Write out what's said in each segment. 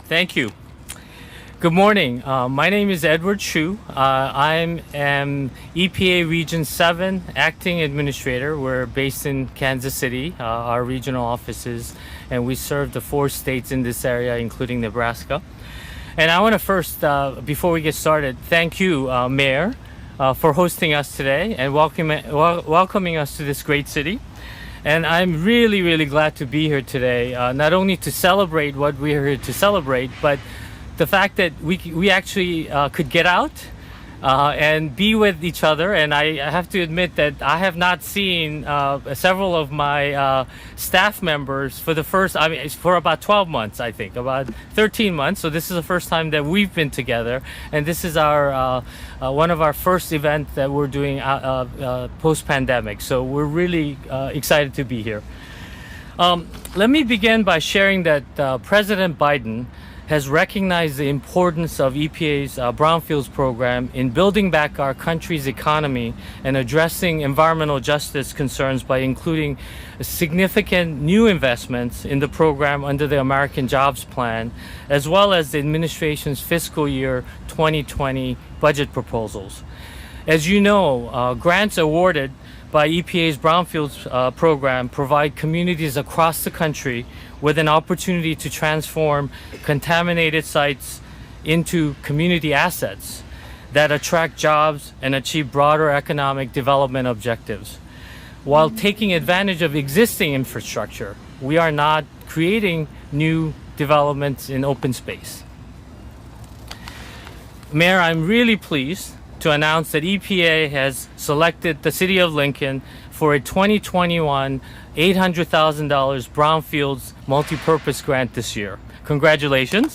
Thank you. Good morning. My name is Edward Shu. I'm an EPA Region 7 Acting Administrator. We're based in Kansas City, our regional offices, and we serve the 4 states in this area, including Nebraska. And I want to first, before we get started, thank you, Mayor, for hosting us today and welcoming us to this great city. And I'm really, really glad to be here today, not only to celebrate what we're here to celebrate, but the fact that we actually could get out and be with each other. And I have to admit that I have not seen several of my staff members for for about 12 months, I think, about 13 months. So this is the first time that we've been together. And this is our one of our first events that we're doing post-pandemic. So we're really excited to be here. Let me begin by sharing that President Biden has recognized the importance of EPA's brownfields program in building back our country's economy and addressing environmental justice concerns by including significant new investments in the program under the American Jobs Plan, as well as the administration's fiscal year 2020 budget proposals. As you know, grants awarded by EPA's brownfields program provide communities across the country with an opportunity to transform contaminated sites into community assets that attract jobs and achieve broader economic development objectives. While taking advantage of existing infrastructure, we are not creating new developments in open space. Mayor, I'm really pleased to announce that EPA has selected the City of Lincoln for a 2021 $800,000 Brownfields multi-purpose grant this year. Congratulations.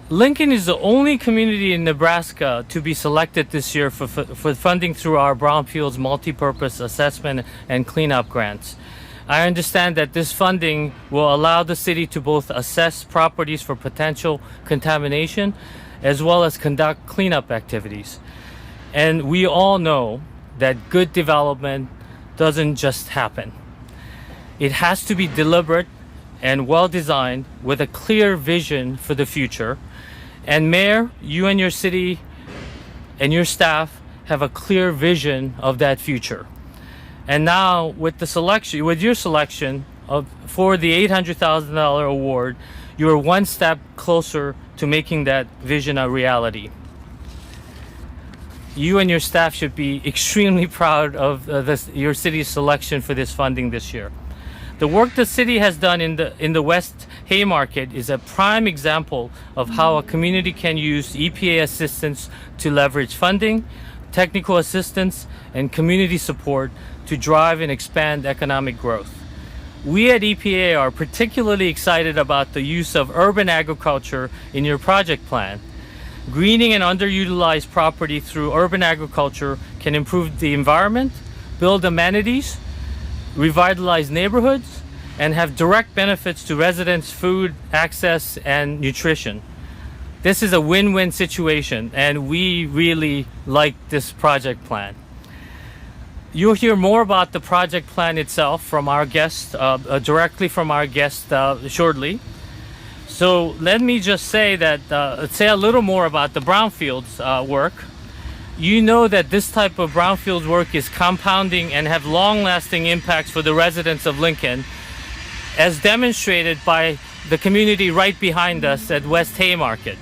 Lincoln is the only community in Nebraska to be selected this year for funding through our Brownfields multi-purpose assessment and cleanup grants. I understand that this funding will allow the city to both assess properties for potential contamination as well as conduct cleanup activities. And we all know that good development doesn't just happen. It has to be deliberate and well designed with a clear vision for the future. And Mayor, you and your city and your staff have a clear vision of that future. And now with your selection for the $800,000 award, you are one step closer to making that vision a reality. You and your staff should be extremely proud of your city's selection for this funding this year. The work the city has done in the West Haymarket is a prime example of how a community can use EPA assistance to leverage funding, technical assistance, and community support to drive and expand economic growth. We at EPA are particularly excited about the use of urban agriculture in your project plan. Greening an underutilized property through urban agriculture can improve the environment, build amenities, revitalize neighborhoods, and have direct benefits to residents' food, access, and nutrition. This is a win-win situation, and we really like this project plan. You'll hear more about the project plan itself from our guest, directly from our guest shortly. So let me just say a little more about the brownfields work. You know that this type of brownfields work is compounding and have long-lasting impacts for the residents of Lincoln, as demonstrated by the community right behind us at West Haymarket.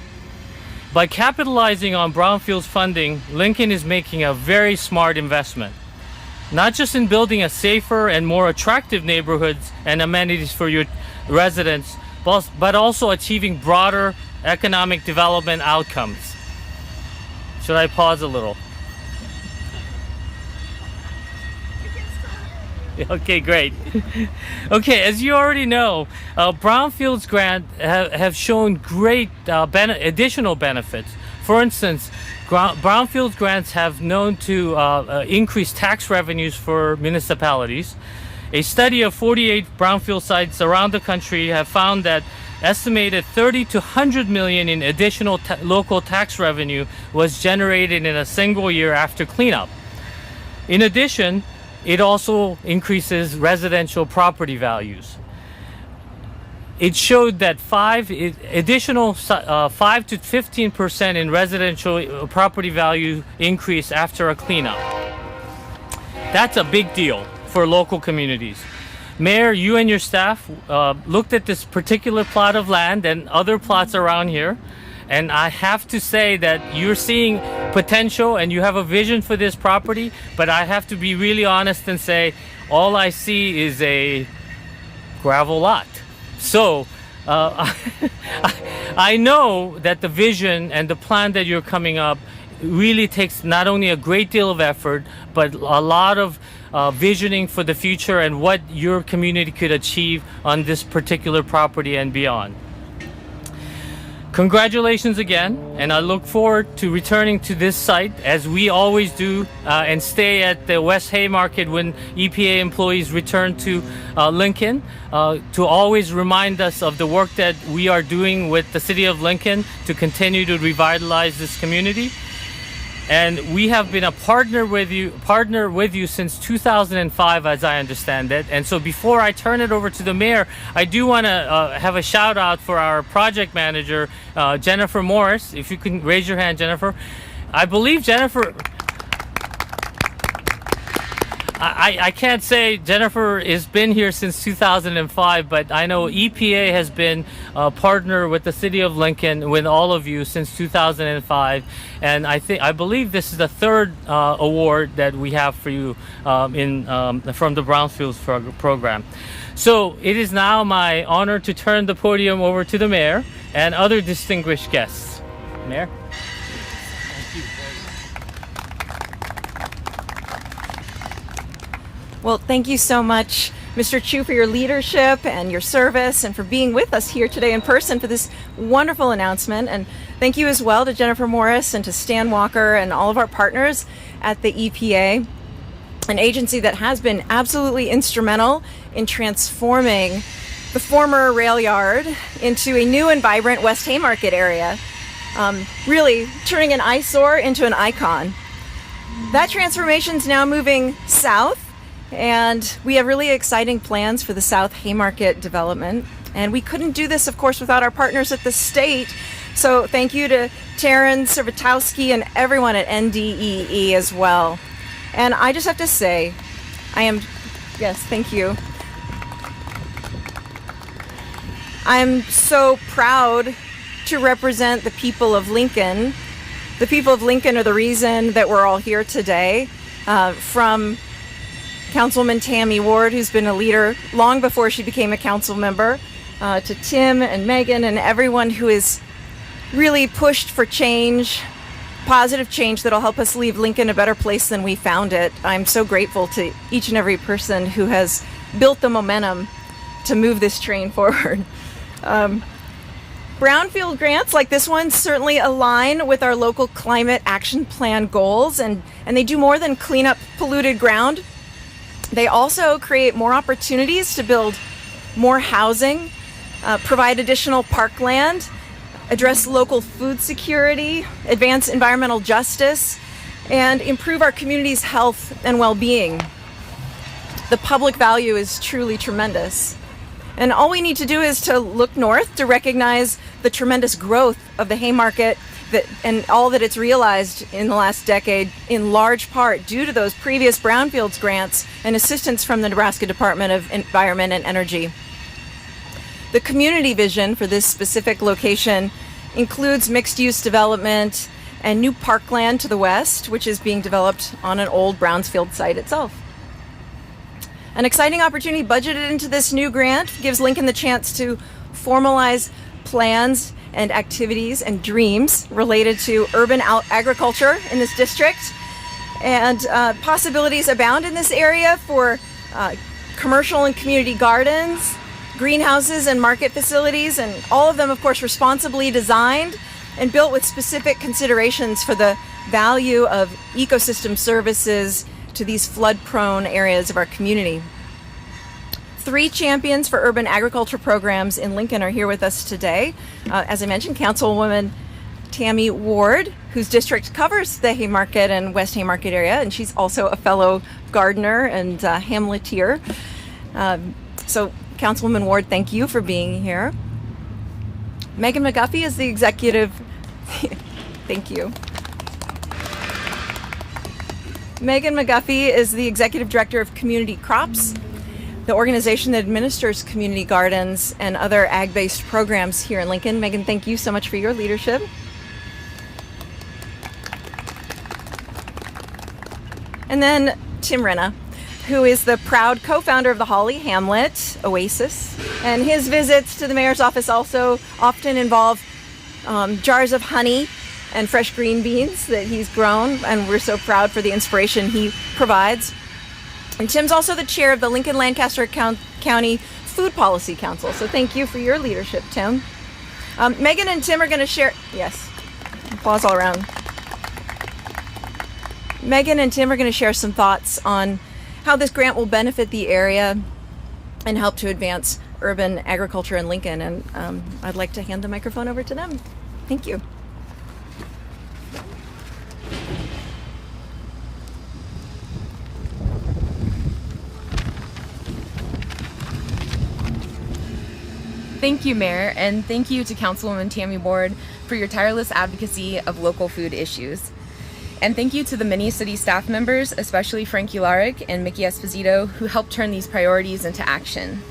By capitalizing on brownfields funding, Lincoln is making a very smart investment, not just in building a safer and more attractive neighborhoods and amenities for your residents, but also achieving broader economic development outcomes. Should I pause a little? Okay, great. Okay, as you already know, brownfields grants have shown great additional benefits. For instance, brownfields grants have known to increase tax revenues for municipalities. A study of 48 brownfield sites around the country have found that estimated 30 to 100 million in additional local tax revenue was generated in a single year after cleanup. In addition, it also increases residential property values. It showed that 5 to 15% in residential property value increase after a cleanup. That's a big deal for local communities. Mayor, you and your staff looked at this particular plot of land and other plots around here, and I have to say that you're seeing potential and you have a vision for this property, but I have to be really honest and say all I see is a gravel lot. So I know that the vision and the plan that you're coming up really takes not only a great deal of effort, but a lot of visioning for the future and what your community could achieve on this particular property and beyond. Congratulations again, and I look forward to returning to this site as we always do and stay at the West Haymarket when EPA employees return to Lincoln to always remind us of the work that we are doing with the City of Lincoln to continue to revitalize this community. And we have been a partner with you since 2005, as I understand it. And so before I turn it over to the mayor, I do want to have a shout out for our project manager, Jennifer Morris. If you can raise your hand, Jennifer. I believe Jennifer, I can't say Jennifer has been here since 2005, but I know EPA has been a partner with the City of Lincoln, with all of you since 2005, and I believe this is the third award that we have for you from the Brownfields program. So it is now my honor to turn the podium over to the mayor and other distinguished guests. Mayor. Well, thank you so much, Mr. Chu, for your leadership and your service and for being with us here today in person for this wonderful announcement. And thank you as well to Jennifer Morris and to Stan Walker and all of our partners at the EPA, an agency that has been absolutely instrumental in transforming the former rail yard into a new and vibrant West Haymarket area, really turning an eyesore into an icon. That transformation is now moving south, and we have really exciting plans for the South Haymarket development. And we couldn't do this, of course, without our partners at the state. So thank you to Taryn Servitowski and everyone at NDEE as well. And I just have to say, yes, thank you. I'm so proud to represent the people of Lincoln. The people of Lincoln are the reason that we're all here today, from Councilwoman Tammy Ward, who's been a leader long before she became a council member, to Tim and Megan and everyone who has really pushed for change, positive change that'll help us leave Lincoln a better place than we found it. I'm so grateful to each and every person who has built the momentum to move this train forward. Brownfield grants like this one certainly align with our local climate action plan goals, and they do more than clean up polluted ground. They also create more opportunities to build more housing, provide additional parkland, address local food security, advance environmental justice, and improve our community's health and well-being. The public value is truly tremendous. And all we need to do is to look north to recognize the tremendous growth of the Haymarket and all that it's realized in the last decade, in large part due to those previous brownfields grants and assistance from the Nebraska Department of Environment and Energy. The community vision for this specific location includes mixed-use development and new parkland to the west, which is being developed on an old Brownsfield site itself. An exciting opportunity budgeted into this new grant gives Lincoln the chance to formalize plans and activities and dreams related to urban agriculture in this district. And possibilities abound in this area for commercial and community gardens, greenhouses and market facilities, and all of them, of course, responsibly designed and built with specific considerations for the value of ecosystem services to these flood-prone areas of our community. 3 champions for urban agriculture programs in Lincoln are here with us today. As I mentioned, Councilwoman Tammy Ward, whose district covers the Haymarket and West Haymarket area, and she's also a fellow gardener and hamleteer. So, Councilwoman Ward, thank you for being here. Megan McGuffey is the executive. Thank you. Megan McGuffey is the executive director of Community Crops, the organization that administers community gardens and other ag-based programs here in Lincoln. Megan, thank you so much for your leadership. And then Tim Renna, who is the proud co-founder of the Holly Hamlet Oasis. And his visits to the mayor's office also often involve jars of honey and fresh green beans that he's grown, and we're so proud for the inspiration he provides. And Tim's also the chair of the Lincoln-Lancaster County Food Policy Council, so thank you for your leadership, Tim. Megan and Tim are going to share, yes, applause all around. Megan and Tim are going to share some thoughts on how this grant will benefit the area and help to advance urban agriculture in Lincoln. And I'd like to hand the microphone over to them. Thank you. Thank you, Mayor, and thank you to Councilwoman Tammy Ward for your tireless advocacy of local food issues. And thank you to the many city staff members, especially Frank Ularic and Mickey Esposito, who helped turn these priorities into action.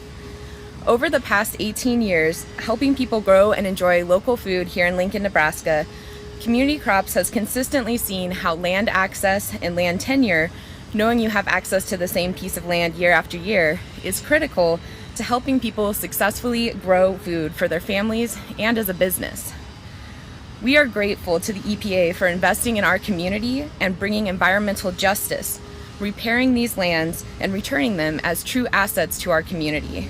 Over the past 18 years, helping people grow and enjoy local food here in Lincoln, Nebraska, Community Crops has consistently seen how land access and land tenure, knowing you have access to the same piece of land year after year, is critical to helping people successfully grow food for their families and as a business. We are grateful to the EPA for investing in our community and bringing environmental justice, repairing these lands and returning them as true assets to our community.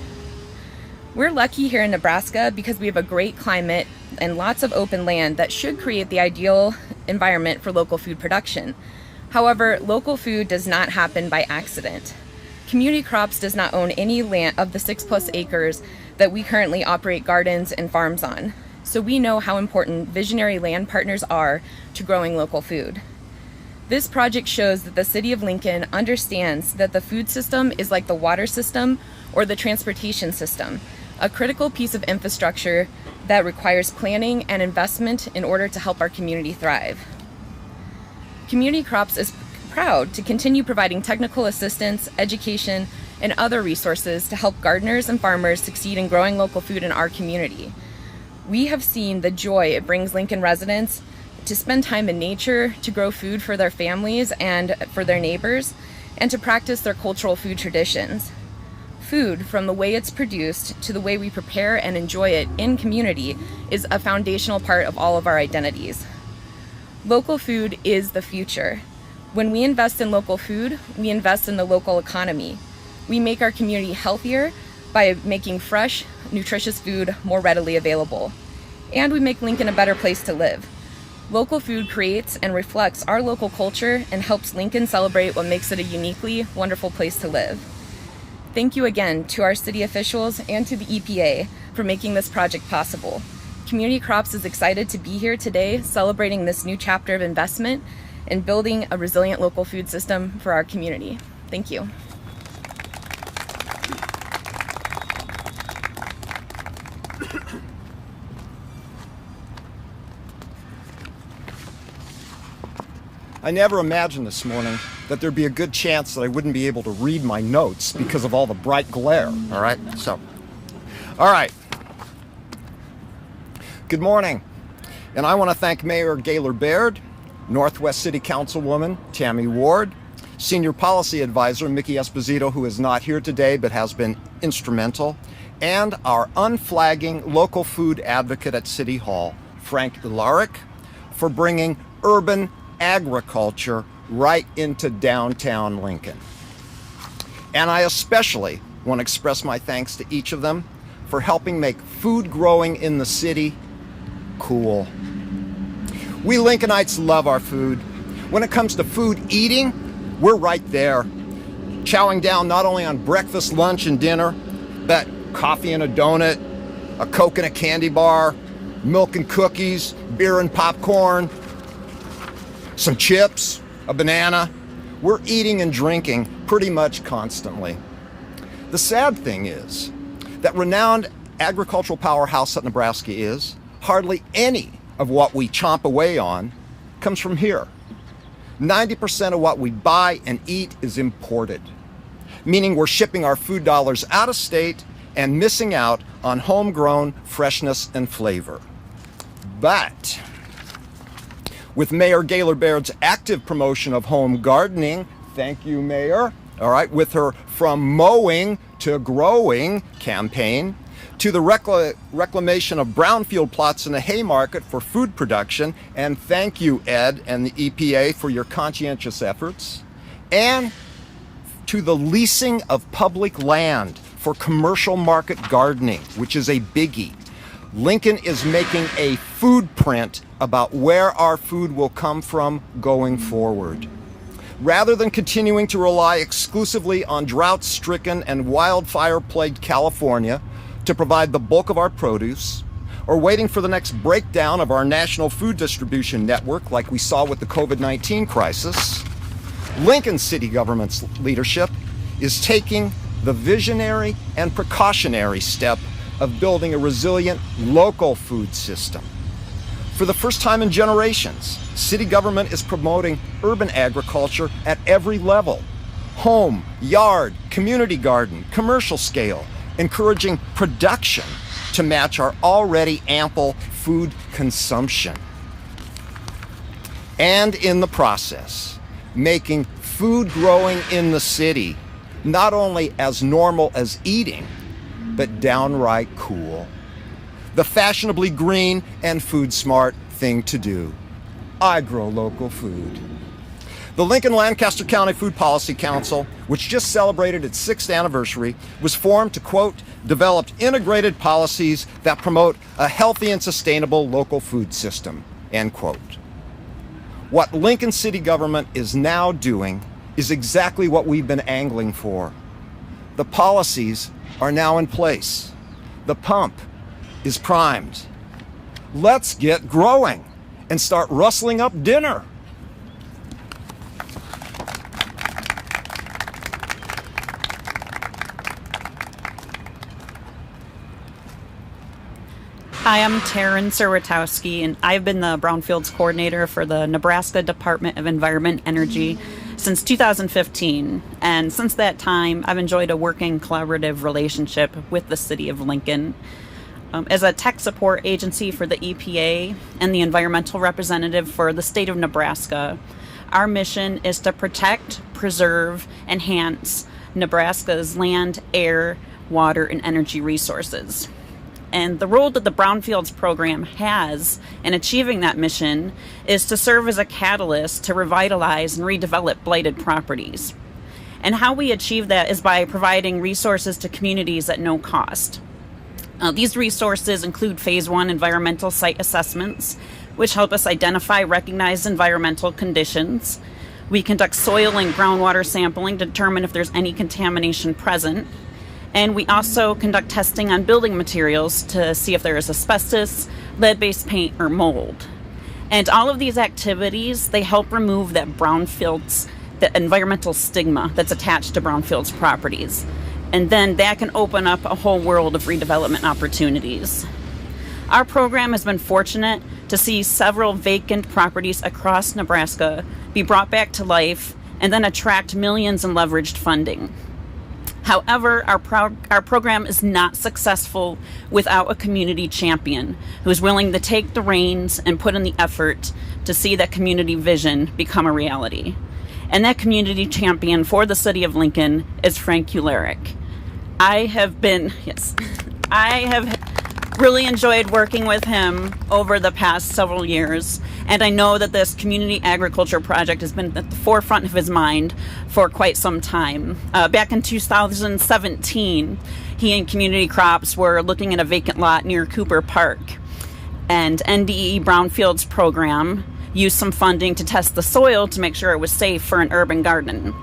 We're lucky here in Nebraska because we have a great climate and lots of open land that should create the ideal environment for local food production. However, local food does not happen by accident. Community Crops does not own any land of the 6+ acres that we currently operate gardens and farms on. So we know how important visionary land partners are to growing local food. This project shows that the City of Lincoln understands that the food system is like the water system or the transportation system, a critical piece of infrastructure that requires planning and investment in order to help our community thrive. Community Crops is proud to continue providing technical assistance, education, and other resources to help gardeners and farmers succeed in growing local food in our community. We have seen the joy it brings Lincoln residents to spend time in nature, to grow food for their families and for their neighbors, and to practice their cultural food traditions. Food, from the way it's produced to the way we prepare and enjoy it in community, is a foundational part of all of our identities. Local food is the future. When we invest in local food, we invest in the local economy. We make our community healthier by making fresh, nutritious food more readily available. And we make Lincoln a better place to live. Local food creates and reflects our local culture and helps Lincoln celebrate what makes it a uniquely wonderful place to live. Thank you again to our city officials and to the EPA for making this project possible. Community Crops is excited to be here today celebrating this new chapter of investment and building a resilient local food system for our community. Thank you. I never imagined this morning that there'd be a good chance that I wouldn't be able to read my notes because of all the bright glare, all right? All right. Good morning. And I want to thank Mayor Gaylor Baird, Northwest City Councilwoman Tammy Ward, Senior Policy Advisor Mickey Esposito, who is not here today but has been instrumental, and our unflagging local food advocate at City Hall, Frank Ularic, for bringing urban agriculture right into downtown Lincoln. And I especially want to express my thanks to each of them for helping make food growing in the city cool. We Lincolnites love our food. When it comes to food eating, we're right there, chowing down not only on breakfast, lunch, and dinner, but coffee and a donut, a Coke and a candy bar, milk and cookies, beer and popcorn, some chips, a banana. We're eating and drinking pretty much constantly. The sad thing is that renowned agricultural powerhouse that Nebraska is, hardly any of what we chomp away on comes from here. 90% of what we buy and eat is imported, meaning we're shipping our food dollars out of state and missing out on homegrown freshness and flavor. But with Mayor Gaylor Baird's active promotion of home gardening, thank you, Mayor, all right, with her From Mowing to Growing campaign, to the reclamation of brownfield plots in the Haymarket for food production, and thank you, Ed and the EPA for your conscientious efforts, and to the leasing of public land for commercial market gardening, which is a biggie. Lincoln is making a food print about where our food will come from going forward. Rather than continuing to rely exclusively on drought-stricken and wildfire-plagued California to provide the bulk of our produce, or waiting for the next breakdown of our national food distribution network like we saw with the COVID-19 crisis, Lincoln City government's leadership is taking the visionary and precautionary step of building a resilient local food system. For the first time in generations, city government is promoting urban agriculture at every level: home, yard, community garden, commercial scale, encouraging production to match our already ample food consumption. And in the process, making food growing in the city not only as normal as eating, but downright cool. The fashionably green and food smart thing to do. I grow local food. The Lincoln-Lancaster County Food Policy Council, which just celebrated its 6th anniversary, was formed to, quote, develop integrated policies that promote a healthy and sustainable local food system, end quote. What Lincoln City government is now doing is exactly what we've been angling for. The policies are now in place. The pump is primed. Let's get growing and start rustling up dinner. Hi, I'm Taryn Serwatowski, and I've been the Brownfields Coordinator for the Nebraska Department of Environment and Energy since 2015. And since that time, I've enjoyed a working collaborative relationship with the City of Lincoln. As a tech support agency for the EPA and the environmental representative for the state of Nebraska, our mission is to protect, preserve, enhance Nebraska's land, air, water, and energy resources. And the role that the Brownfields program has in achieving that mission is to serve as a catalyst to revitalize and redevelop blighted properties. And how we achieve that is by providing resources to communities at no cost. These resources include Phase 1 environmental site assessments, which help us identify recognized environmental conditions. We conduct soil and groundwater sampling to determine if there's any contamination present. And we also conduct testing on building materials to see if there is asbestos, lead-based paint, or mold. And all of these activities, they help remove that brownfields, the environmental stigma that's attached to brownfields properties. And then that can open up a whole world of redevelopment opportunities. Our program has been fortunate to see several vacant properties across Nebraska be brought back to life and then attract millions in leveraged funding. However, our program is not successful without a community champion who's willing to take the reins and put in the effort to see that community vision become a reality. And that community champion for the City of Lincoln is Frank Ularic. I have really enjoyed working with him over the past several years, and I know that this community agriculture project has been at the forefront of his mind for quite some time. Back in 2017, he and Community Crops were looking at a vacant lot near Cooper Park, and NDE Brownfields program used some funding to test the soil to make sure it was safe for an urban garden.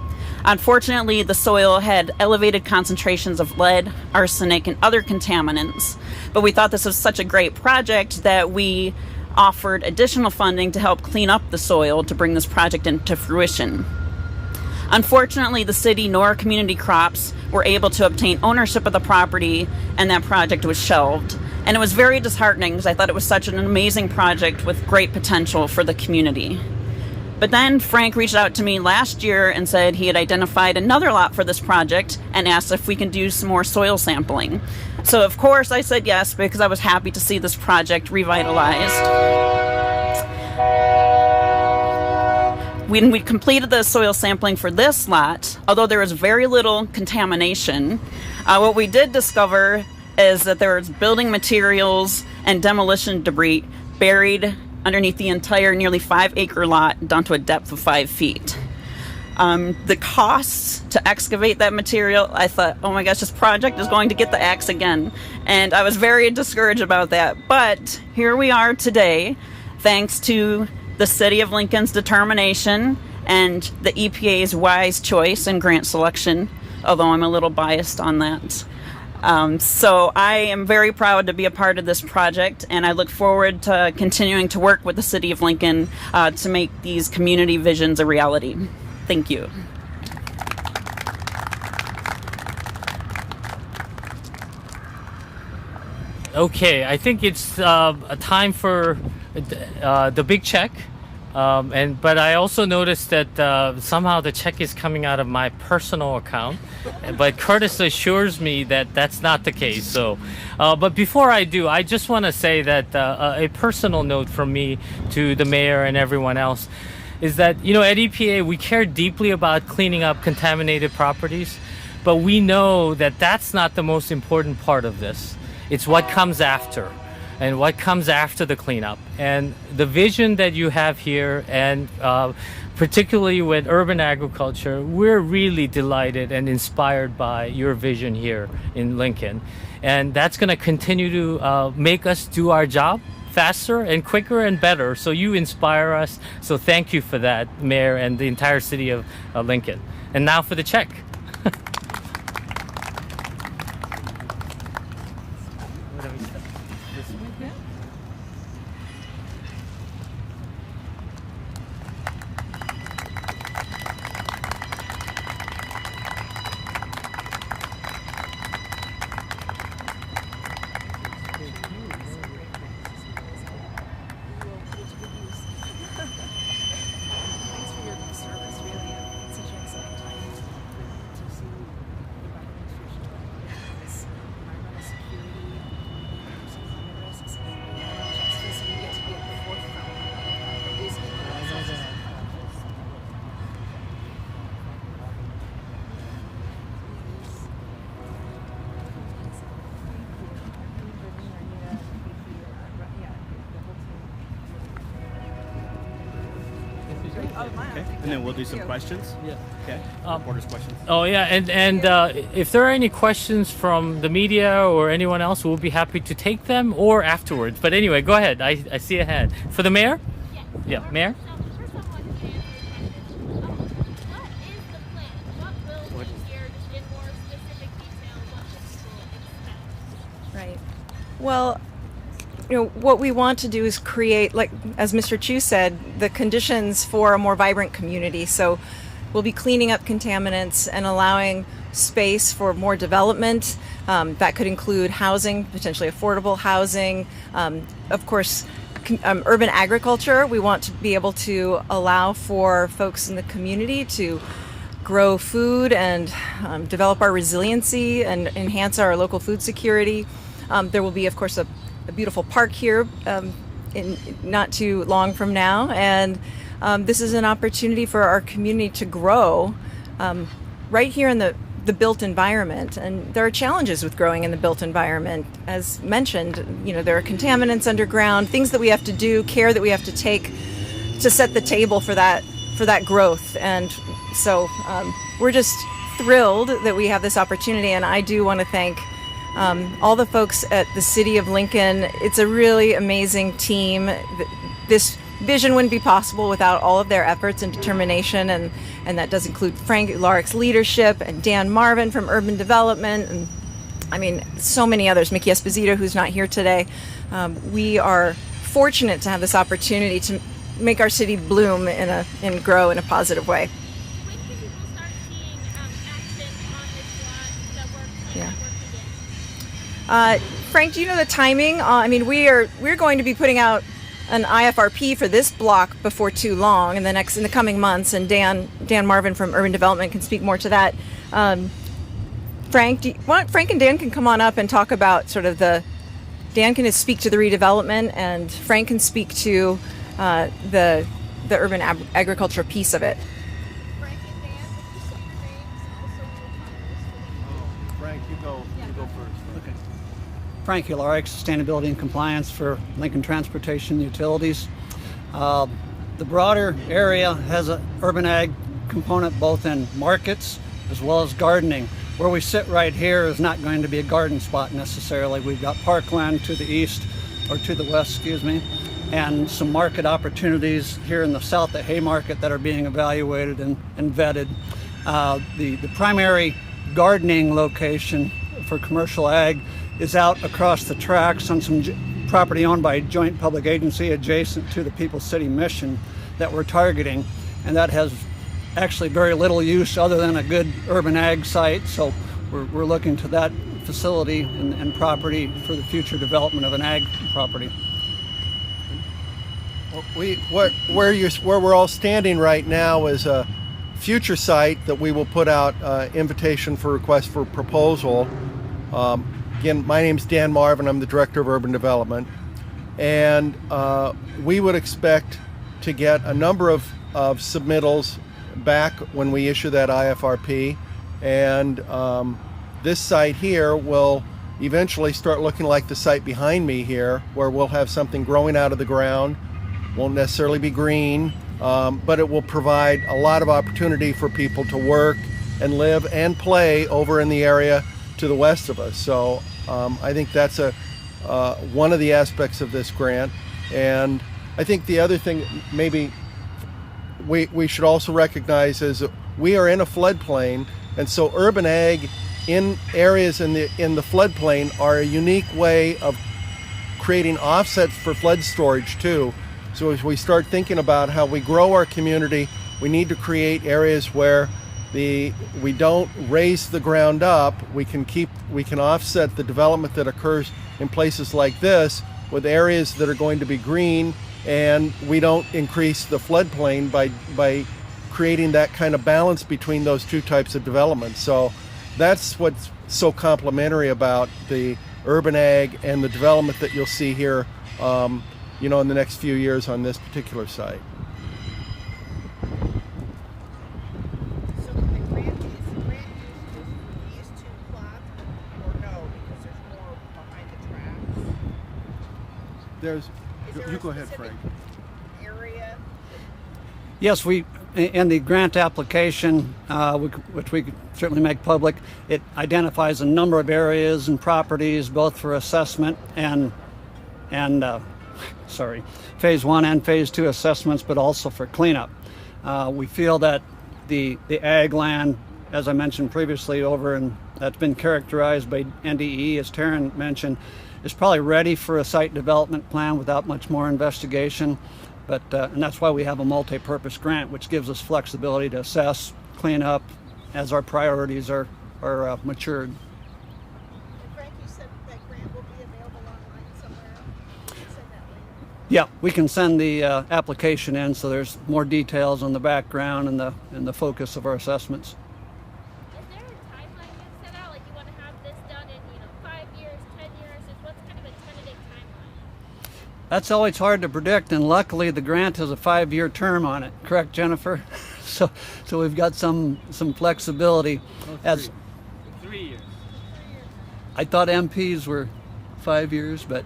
Unfortunately, the soil had elevated concentrations of lead, arsenic, and other contaminants. But we thought this was such a great project that we offered additional funding to help clean up the soil to bring this project into fruition. Unfortunately, the city nor community crops were able to obtain ownership of the property, and that project was shelved. And it was very disheartening because I thought it was such an amazing project with great potential for the community. But then Frank reached out to me last year and said he had identified another lot for this project and asked if we could do some more soil sampling. So of course I said yes, because I was happy to see this project revitalized. When we completed the soil sampling for this lot, although there was very little contamination, what we did discover is that there was building materials and demolition debris buried underneath the entire nearly 5-acre lot down to a depth of 5 feet. The costs to excavate that material, I thought, oh my gosh, this project is going to get the axe again. And I was very discouraged about that. But here we are today, thanks to the City of Lincoln's determination and the EPA's wise choice and grant selection, although I'm a little biased on that. So I am very proud to be a part of this project, and I look forward to continuing to work with the City of Lincoln to make these community visions a reality. Thank you. Okay, I think it's a time for the big check. But I also noticed that somehow the check is coming out of my personal account, but Curtis assures me that that's not the case. So, but before I do, I just want to say that a personal note from me to the mayor and everyone else is that, you know, at EPA we care deeply about cleaning up contaminated properties, but we know that that's not the most important part of this. It's what comes after. And what comes after the cleanup. And the vision that you have here, and particularly with urban agriculture, we're really delighted and inspired by your vision here in Lincoln. And that's going to continue to make us do our job faster and quicker and better. So you inspire us. So thank you for that, Mayor, and the entire city of Lincoln. And now for the check. Okay, and then we'll do some questions. Yeah. Okay. Reporters' questions. Oh yeah, and if there are any questions from the media or anyone else, we'll be happy to take them or afterwards. But anyway, go ahead. I see a hand for the mayor. Yes. Yeah, mayor. First of all, I want to answer the question. What is the plan? What will be here? Just in more specific detail, what the people expect? Right. Well, you know, what we want to do is create, like as Mr. Chu said, the conditions for a more vibrant community. So we'll be cleaning up contaminants and allowing space for more development. That could include housing, potentially affordable housing. Of course, urban agriculture. We want to be able to allow for folks in the community to grow food and develop our resiliency and enhance our local food security. There will be, of course, a beautiful park here in not too long from now, and this is an opportunity for our community to grow right here in the built environment. And there are challenges with growing in the built environment. As mentioned, you know, there are contaminants underground, things that we have to do, care that we have to take to set the table for that growth. And so we're just thrilled that we have this opportunity, and I do want to thank all the folks at the City of Lincoln. It's a really amazing team. This vision wouldn't be possible without all of their efforts and determination, and that does include Frank Ularich's leadership and Dan Marvin from Urban Development, and I mean, so many others, Mickey Esposito, who's not here today. We are fortunate to have this opportunity to make our city bloom and grow in a positive way. When can people start seeing action on this lot, the work, Yeah. that work begins? Frank, do you know the timing? I mean, we're going to be putting out an IFRP for this block before too long in the coming months, and Dan Marvin from Urban Development can speak more to that. Frank, Frank and Dan can come on up and talk about sort of Dan can speak to the redevelopment, and Frank can speak to the urban agriculture piece of it. Frank and Dan, would you say your names also your finalists? Frank, you go first. Okay. Frank Ularich, Sustainability and Compliance for Lincoln Transportation Utilities. The broader area has an urban ag component both in markets as well as gardening. Where we sit right here is not going to be a garden spot necessarily. We've got parkland to the east, or to the west, excuse me, and some market opportunities here in the south at Haymarket that are being evaluated and vetted. The primary gardening location for commercial ag is out across the tracks on some property owned by a joint public agency adjacent to the People's City Mission that we're targeting, and that has actually very little use other than a good urban ag site. So we're looking to that facility and property for the future development of an ag property. Where we're all standing right now is a future site that we will put out invitation for request for proposal. Again, my name's Dan Marvin. I'm the Director of Urban Development, and we would expect to get a number of submittals back when we issue that IFRP, and this site here will eventually start looking like the site behind me here, where we'll have something growing out of the ground. Won't necessarily be green, but it will provide a lot of opportunity for people to work and live and play over in the area to the west of us. So I think that's one of the aspects of this grant. And I think the other thing maybe we should also recognize is that we are in a floodplain, and so urban ag in areas in the floodplain are a unique way of creating offsets for flood storage too. So as we start thinking about how we grow our community, we need to create areas where we don't raise the ground up. We can offset the development that occurs in places like this with areas that are going to be green, and we don't increase the floodplain by creating that kind of balance between those two types of development. So that's what's so complementary about the urban ag and the development that you'll see here in the next few years on this particular site. So the grant used just for these two plots, or no, because there's more behind the tracks? Is there You a go ahead, specific Frank. area? Yes, in the grant application, which we could certainly make public, it identifies a number of areas and properties, both for assessment and phase 1 and phase 2 assessments, but also for cleanup. We feel that the ag land, as I mentioned previously, that's been characterized by NDE, as Taryn mentioned, is probably ready for a site development plan without much more investigation. But and that's why we have a multi-purpose grant, which gives us flexibility to assess, clean up as our priorities are matured. And Frank, you said that grant will be available online somewhere. Can you send that later? Yeah, we can send the application in, so there's more details on the background and the focus of our assessments. Is there a timeline you've set out? Like you want to have this done in 5 years, 10 years? What's kind of a tentative timeline? That's always hard to predict, and luckily the grant has a 5-year term on it. Correct, Jennifer? So we've got some flexibility. As 3 years. I thought MPs were 5 years, but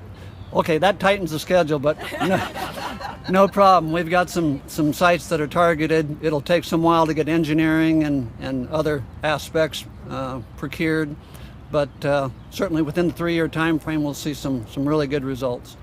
okay, that tightens the schedule. But no problem. We've got some sites that are targeted. It'll take some while to get engineering and other aspects procured, but certainly within the 3-year time frame, we'll see some really good results.